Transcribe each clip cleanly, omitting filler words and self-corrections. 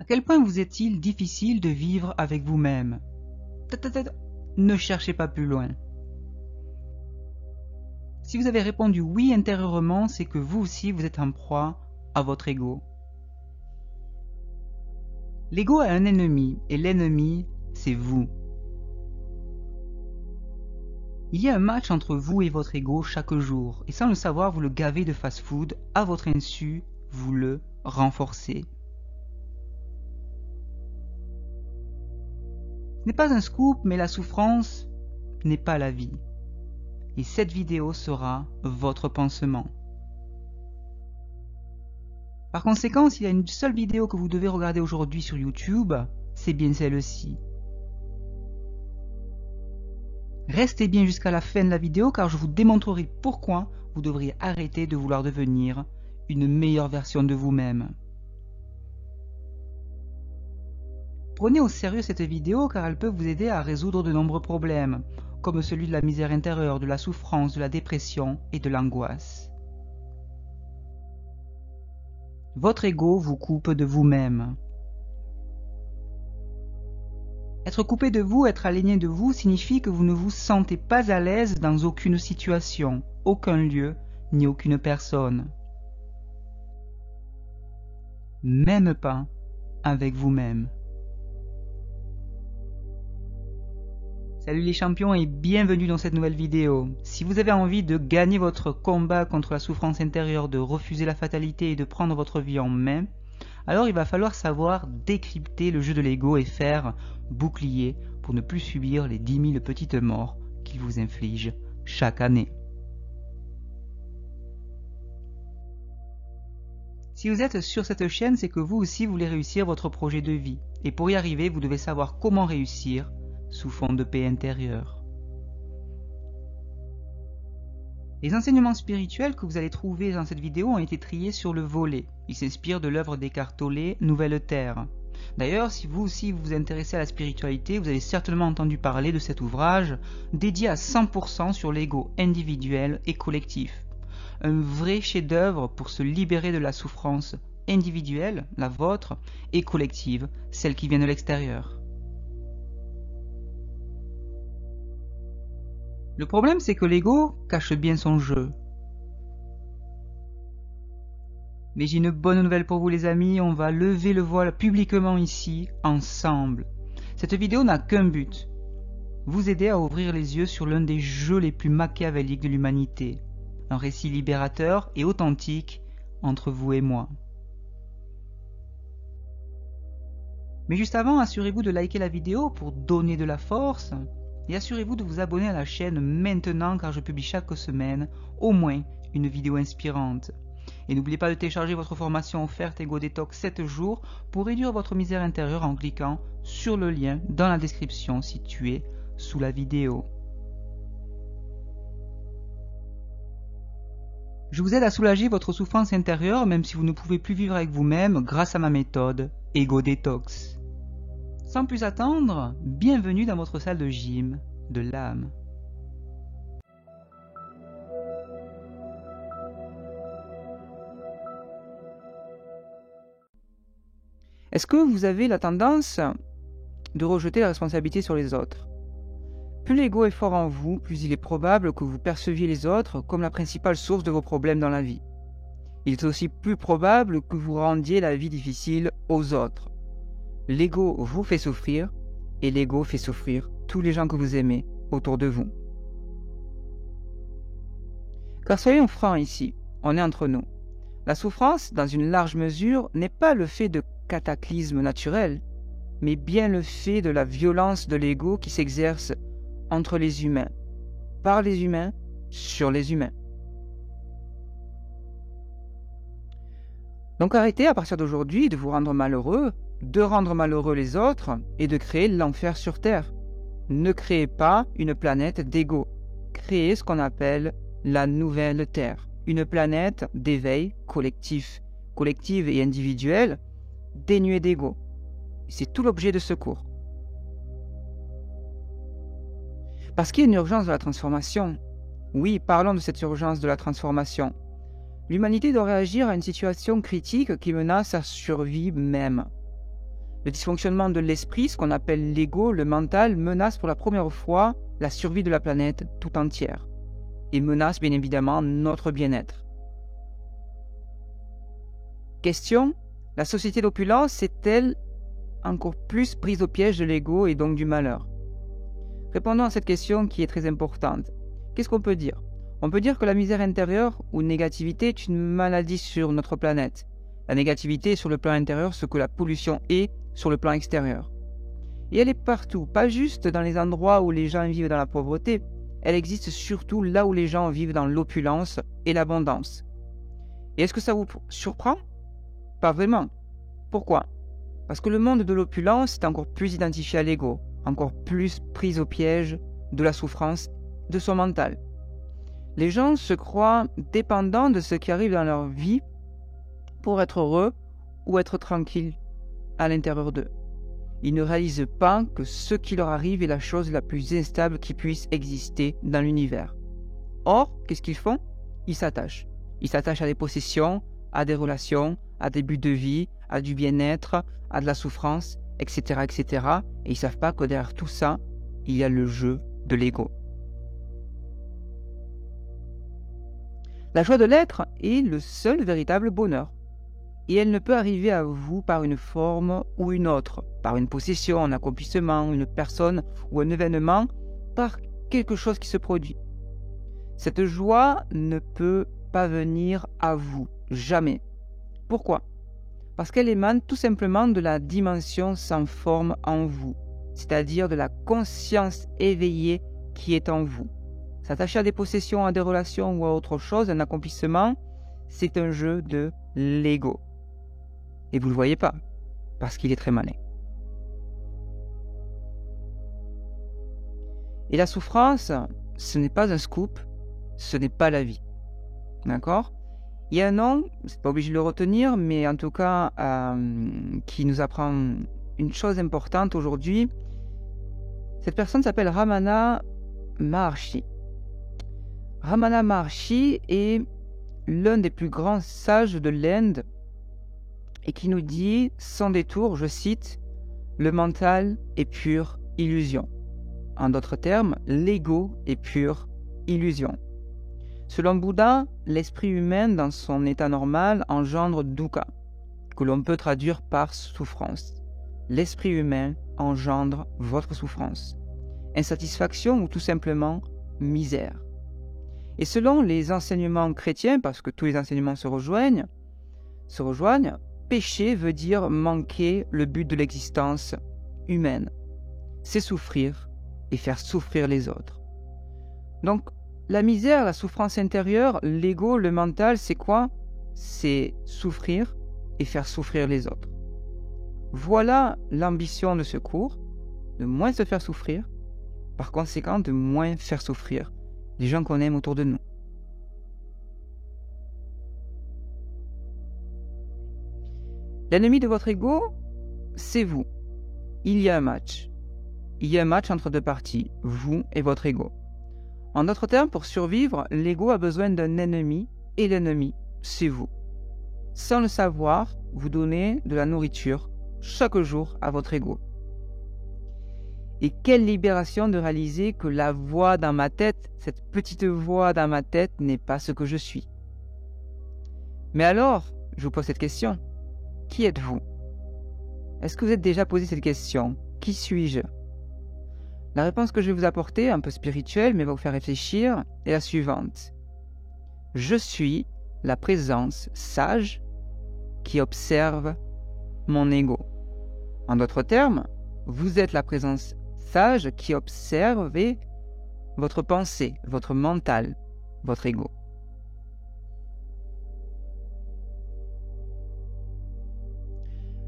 À quel point vous est-il difficile de vivre avec vous-même? Ne cherchez pas plus loin. Si vous avez répondu oui intérieurement, c'est que vous aussi vous êtes en proie à votre ego. L'ego a un ennemi, et l'ennemi, c'est vous. Il y a un match entre vous et votre ego chaque jour, et sans le savoir, vous le gavez de fast-food, à votre insu, vous le renforcez. Ce n'est pas un scoop, mais la souffrance n'est pas la vie. Et cette vidéo sera votre pansement. Par conséquent, s'il y a une seule vidéo que vous devez regarder aujourd'hui sur YouTube, c'est bien celle-ci. Restez bien jusqu'à la fin de la vidéo car je vous démontrerai pourquoi vous devriez arrêter de vouloir devenir une meilleure version de vous-même. Prenez au sérieux cette vidéo car elle peut vous aider à résoudre de nombreux problèmes, comme celui de la misère intérieure, de la souffrance, de la dépression et de l'angoisse. Votre ego vous coupe de vous-même. Être coupé de vous, être aligné de vous, signifie que vous ne vous sentez pas à l'aise dans aucune situation, aucun lieu, ni aucune personne. Même pas avec vous-même. Salut les champions et bienvenue dans cette nouvelle vidéo. Si vous avez envie de gagner votre combat contre la souffrance intérieure, de refuser la fatalité et de prendre votre vie en main, alors il va falloir savoir décrypter le jeu de l'ego et faire bouclier pour ne plus subir les 10 000 petites morts qu'il vous inflige chaque année. Si vous êtes sur cette chaîne, c'est que vous aussi voulez réussir votre projet de vie. Et pour y arriver, vous devez savoir comment réussir sous fond de paix intérieure. Les enseignements spirituels que vous allez trouver dans cette vidéo ont été triés sur le volet. Ils s'inspirent de l'œuvre d'Eckhart Tolle, Nouvelle Terre. D'ailleurs, si vous aussi vous vous intéressez à la spiritualité, vous avez certainement entendu parler de cet ouvrage dédié à 100% sur l'ego individuel et collectif. Un vrai chef-d'œuvre pour se libérer de la souffrance individuelle, la vôtre, et collective, celle qui vient de l'extérieur. Le problème, c'est que l'ego cache bien son jeu. Mais j'ai une bonne nouvelle pour vous les amis, on va lever le voile publiquement ici, ensemble. Cette vidéo n'a qu'un but, vous aider à ouvrir les yeux sur l'un des jeux les plus machiavéliques de l'humanité. Un récit libérateur et authentique entre vous et moi. Mais juste avant, assurez-vous de liker la vidéo pour donner de la force. Et assurez-vous de vous abonner à la chaîne maintenant car je publie chaque semaine au moins une vidéo inspirante. Et n'oubliez pas de télécharger votre formation offerte Ego Detox 7 jours pour réduire votre misère intérieure en cliquant sur le lien dans la description située sous la vidéo. Je vous aide à soulager votre souffrance intérieure même si vous ne pouvez plus vivre avec vous-même grâce à ma méthode Ego Detox. Sans plus attendre, bienvenue dans votre salle de gym de l'âme. Est-ce que vous avez la tendance de rejeter la responsabilité sur les autres? Plus l'ego est fort en vous, plus il est probable que vous perceviez les autres comme la principale source de vos problèmes dans la vie. Il est aussi plus probable que vous rendiez la vie difficile aux autres. L'ego vous fait souffrir et l'ego fait souffrir tous les gens que vous aimez autour de vous. Car soyons francs ici, on est entre nous. La souffrance, dans une large mesure, n'est pas le fait de cataclysmes naturels, mais bien le fait de la violence de l'ego qui s'exerce entre les humains, par les humains, sur les humains. Donc arrêtez à partir d'aujourd'hui de vous rendre malheureux, de rendre malheureux les autres et de créer l'enfer sur Terre. Ne créez pas une planète d'ego. Créez ce qu'on appelle la nouvelle Terre. Une planète d'éveil collectif, collective et individuelle, dénuée d'ego. C'est tout l'objet de ce cours. Parce qu'il y a une urgence de la transformation. Oui, parlons de cette urgence de la transformation. L'humanité doit réagir à une situation critique qui menace sa survie même. Le dysfonctionnement de l'esprit, ce qu'on appelle l'ego, le mental, menace pour la première fois la survie de la planète tout entière et menace bien évidemment notre bien-être. Question, la société d'opulence est-elle encore plus prise au piège de l'ego et donc du malheur? Répondons à cette question qui est très importante. Qu'est-ce qu'on peut dire? On peut dire que la misère intérieure ou négativité est une maladie sur notre planète. La négativité est sur le plan intérieur ce que la pollution est sur le plan extérieur. Et elle est partout, pas juste dans les endroits où les gens vivent dans la pauvreté, elle existe surtout là où les gens vivent dans l'opulence et l'abondance. Et est-ce que ça vous surprend? Pas vraiment. Pourquoi? Parce que le monde de l'opulence est encore plus identifié à l'ego, encore plus pris au piège de la souffrance de son mental. Les gens se croient dépendants de ce qui arrive dans leur vie pour être heureux ou être tranquilles à l'intérieur d'eux. Ils ne réalisent pas que ce qui leur arrive est la chose la plus instable qui puisse exister dans l'univers. Or, qu'est-ce qu'ils font? Ils s'attachent. Ils s'attachent à des possessions, à des relations, à des buts de vie, à du bien-être, à de la souffrance, etc., etc. Et ils ne savent pas que derrière tout ça, il y a le jeu de l'ego. La joie de l'être est le seul véritable bonheur. Et elle ne peut arriver à vous par une forme ou une autre, par une possession, un accomplissement, une personne ou un événement, par quelque chose qui se produit. Cette joie ne peut pas venir à vous, jamais. Pourquoi? Parce qu'elle émane tout simplement de la dimension sans forme en vous, c'est-à-dire de la conscience éveillée qui est en vous. S'attacher à des possessions, à des relations ou à autre chose, un accomplissement, c'est un jeu de l'ego. Et vous ne le voyez pas, parce qu'il est très malin. Et la souffrance, ce n'est pas un scoop, ce n'est pas la vie. D'accord? Il y a un nom, c'est pas obligé de le retenir, mais en tout cas, qui nous apprend une chose importante aujourd'hui. Cette personne s'appelle Ramana Maharshi. Ramana Maharshi est l'un des plus grands sages de l'Inde et qui nous dit, sans détour, je cite, « Le mental est pure illusion ». En d'autres termes, l'ego est pure illusion. Selon Bouddha, l'esprit humain dans son état normal engendre dukkha, que l'on peut traduire par souffrance. L'esprit humain engendre votre souffrance, insatisfaction ou tout simplement misère. Et selon les enseignements chrétiens, parce que tous les enseignements se rejoignent, péché veut dire manquer le but de l'existence humaine. C'est souffrir et faire souffrir les autres. Donc, la misère, la souffrance intérieure, l'ego, le mental, c'est quoi? C'est souffrir et faire souffrir les autres. Voilà l'ambition de ce cours, de moins se faire souffrir, par conséquent de moins faire souffrir les gens qu'on aime autour de nous. L'ennemi de votre ego, c'est vous. Il y a un match. Il y a un match entre deux parties, vous et votre ego. En d'autres termes, pour survivre, l'ego a besoin d'un ennemi, et l'ennemi, c'est vous. Sans le savoir, vous donnez de la nourriture chaque jour à votre ego. Et quelle libération de réaliser que la voix dans ma tête, cette petite voix dans ma tête n'est pas ce que je suis. Mais alors, je vous pose cette question. Qui êtes-vous? Est-ce que vous êtes déjà posé cette question? Qui suis-je? La réponse que je vais vous apporter, un peu spirituelle, mais va vous faire réfléchir, est la suivante. Je suis la présence sage qui observe mon ego. En d'autres termes, vous êtes la présence sage qui observe votre pensée, votre mental, votre ego.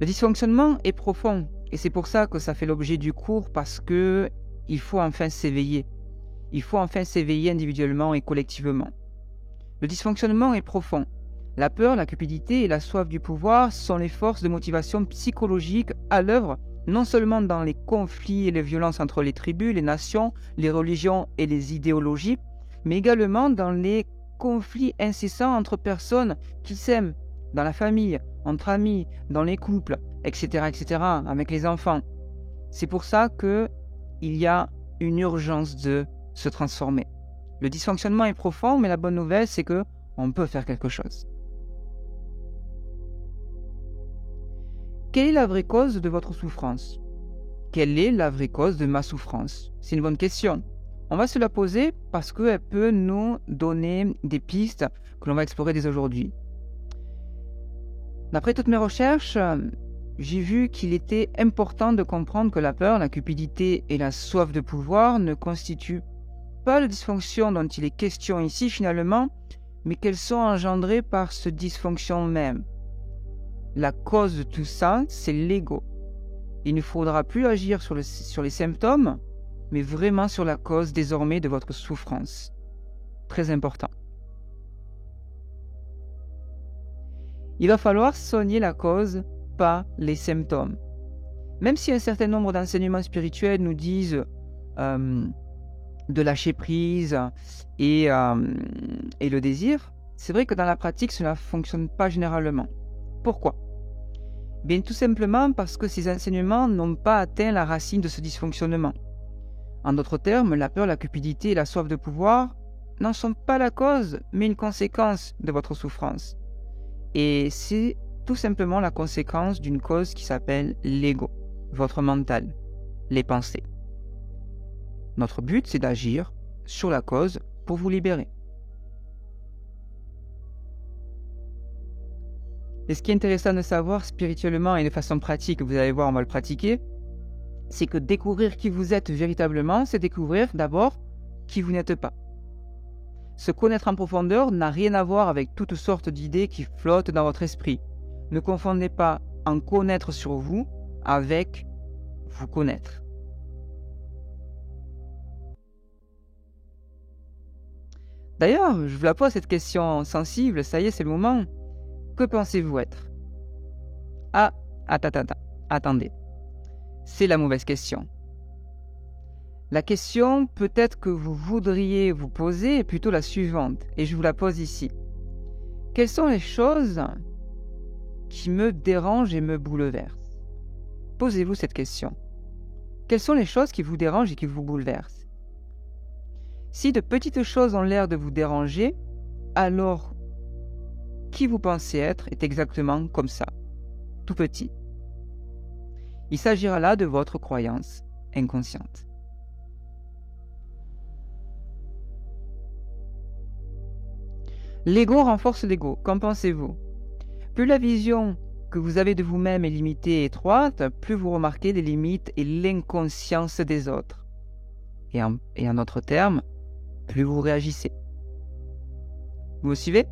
Le dysfonctionnement est profond et c'est pour ça que ça fait l'objet du cours parce que il faut enfin s'éveiller. Il faut enfin s'éveiller individuellement et collectivement. Le dysfonctionnement est profond. La peur, la cupidité et la soif du pouvoir sont les forces de motivation psychologique à l'œuvre, non seulement dans les conflits et les violences entre les tribus, les nations, les religions et les idéologies, mais également dans les conflits incessants entre personnes qui s'aiment, dans la famille, entre amis, dans les couples, etc., etc., avec les enfants. C'est pour ça qu'il y a une urgence de se transformer. Le dysfonctionnement est profond, mais la bonne nouvelle, c'est qu'on peut faire quelque chose. Quelle est la vraie cause de votre souffrance? Quelle est la vraie cause de ma souffrance? C'est une bonne question. On va se la poser parce qu'elle peut nous donner des pistes que l'on va explorer dès aujourd'hui. D'après toutes mes recherches, j'ai vu qu'il était important de comprendre que la peur, la cupidité et la soif de pouvoir ne constituent pas la dysfonction dont il est question ici finalement, mais qu'elles sont engendrées par ce dysfonction même. La cause de tout ça, c'est l'ego. Il ne faudra plus agir sur les symptômes, mais vraiment sur la cause désormais de votre souffrance. Très important. Il va falloir soigner la cause, pas les symptômes. Même si un certain nombre d'enseignements spirituels nous disent de lâcher prise et le désir, c'est vrai que dans la pratique, cela ne fonctionne pas généralement. Pourquoi? Bien, tout simplement parce que ces enseignements n'ont pas atteint la racine de ce dysfonctionnement. En d'autres termes, la peur, la cupidité et la soif de pouvoir n'en sont pas la cause, mais une conséquence de votre souffrance. Et c'est tout simplement la conséquence d'une cause qui s'appelle l'ego, votre mental, les pensées. Notre but, c'est d'agir sur la cause pour vous libérer. Et ce qui est intéressant de savoir spirituellement et de façon pratique, vous allez voir, on va le pratiquer, c'est que découvrir qui vous êtes véritablement, c'est découvrir d'abord qui vous n'êtes pas. Se connaître en profondeur n'a rien à voir avec toutes sortes d'idées qui flottent dans votre esprit. Ne confondez pas en connaître sur vous avec vous connaître. D'ailleurs, je vous la pose cette question sensible, ça y est, c'est le moment. Que pensez-vous être? Ah, attendez. C'est la mauvaise question. La question peut-être que vous voudriez vous poser est plutôt la suivante, et je vous la pose ici. Quelles sont les choses qui me dérangent et me bouleversent? Posez-vous cette question. Quelles sont les choses qui vous dérangent et qui vous bouleversent? Si de petites choses ont l'air de vous déranger, alors qui vous pensez être est exactement comme ça, tout petit. Il s'agira là de votre croyance inconsciente. L'ego renforce l'ego, qu'en pensez-vous? Plus la vision que vous avez de vous-même est limitée et étroite, plus vous remarquez les limites et l'inconscience des autres. Et en d'autres termes, plus vous réagissez. Vous me suivez?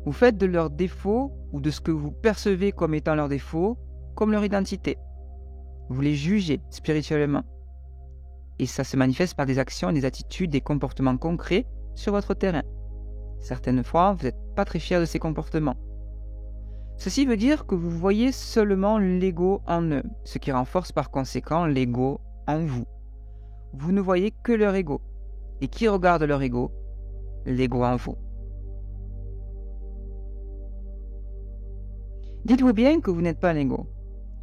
Vous faites de leurs défauts ou de ce que vous percevez comme étant leurs défauts, comme leur identité. Vous les jugez spirituellement. Et ça se manifeste par des actions, des attitudes, des comportements concrets sur votre terrain. Certaines fois, vous n'êtes pas très fier de ces comportements. Ceci veut dire que vous voyez seulement l'ego en eux, ce qui renforce par conséquent l'ego en vous. Vous ne voyez que leur ego. Et qui regarde leur ego? L'ego en vous. Dites-vous bien que vous n'êtes pas l'ego.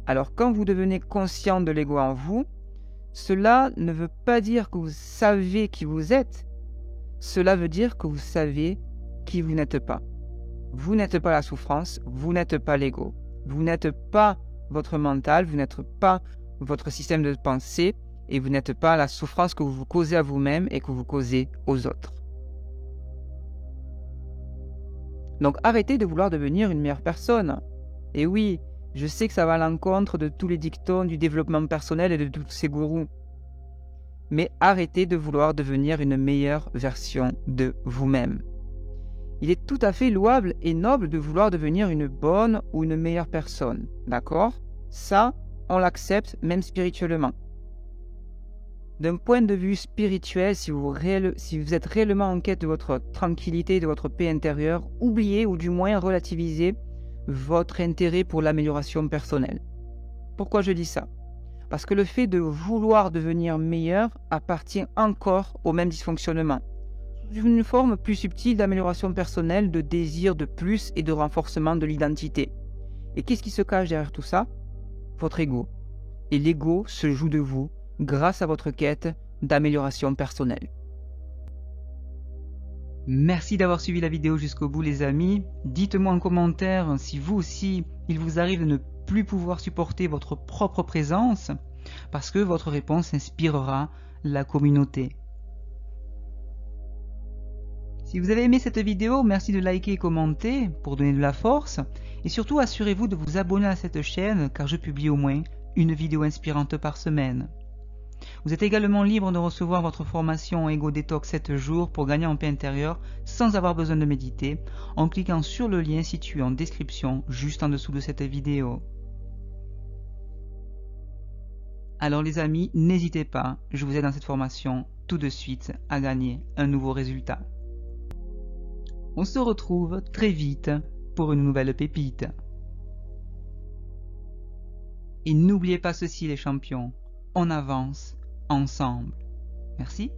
Alors quand vous devenez conscient de l'ego en vous, cela ne veut pas dire que vous savez qui vous êtes. Cela veut dire que vous savez qui vous n'êtes pas. Vous n'êtes pas la souffrance, vous n'êtes pas l'ego. Vous n'êtes pas votre mental, vous n'êtes pas votre système de pensée et vous n'êtes pas la souffrance que vous vous causez à vous-même et que vous causez aux autres. Donc arrêtez de vouloir devenir une meilleure personne. Et oui, je sais que ça va à l'encontre de tous les dictons du développement personnel et de tous ces gourous. Mais arrêtez de vouloir devenir une meilleure version de vous-même. Il est tout à fait louable et noble de vouloir devenir une bonne ou une meilleure personne. D'accord? Ça, on l'accepte même spirituellement. D'un point de vue spirituel, si vous êtes réellement en quête de votre tranquillité, de votre paix intérieure, oubliez ou du moins relativisez votre intérêt pour l'amélioration personnelle. Pourquoi je dis ça? Parce que le fait de vouloir devenir meilleur appartient encore au même dysfonctionnement, sous une forme plus subtile d'amélioration personnelle, de désir de plus et de renforcement de l'identité. Et qu'est-ce qui se cache derrière tout ça? Votre ego. Et l'ego se joue de vous grâce à votre quête d'amélioration personnelle. Merci d'avoir suivi la vidéo jusqu'au bout les amis. Dites-moi en commentaire si vous aussi il vous arrive de ne plus pouvoir supporter votre propre présence, parce que votre réponse inspirera la communauté. Si vous avez aimé cette vidéo, merci de liker et commenter pour donner de la force. Et surtout assurez-vous de vous abonner à cette chaîne car je publie au moins une vidéo inspirante par semaine. Vous êtes également libre de recevoir votre formation Ego Detox 7 jours pour gagner en paix intérieure sans avoir besoin de méditer en cliquant sur le lien situé en description juste en dessous de cette vidéo. Alors les amis, n'hésitez pas, je vous aide dans cette formation tout de suite à gagner un nouveau résultat. On se retrouve très vite pour une nouvelle pépite. Et n'oubliez pas ceci les champions, on avance ensemble. Merci.